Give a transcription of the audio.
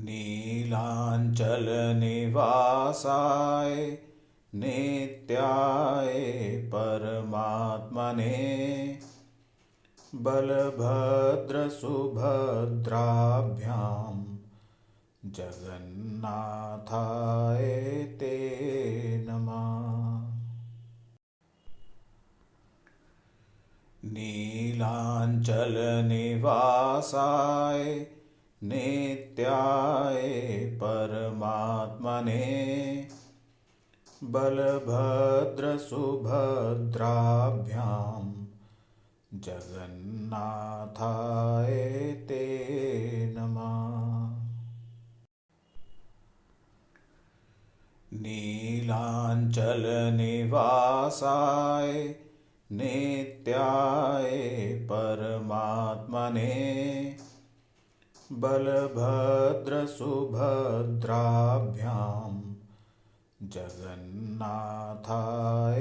नीलाचलनिवासाय नित्याय परमात्मने बलभद्रसुभद्राभ्यां जगन्नाथाय ते नमः। नीलाचलनिवासाय नित्याय परमात्मने बलभद्रसुभद्राभ्यां जगन्नाथाय ते नमः। नीलाचलनिवासाय नित्याय परमात्मने बलभद्रसुभद्राभ्यां जगन्नाथाय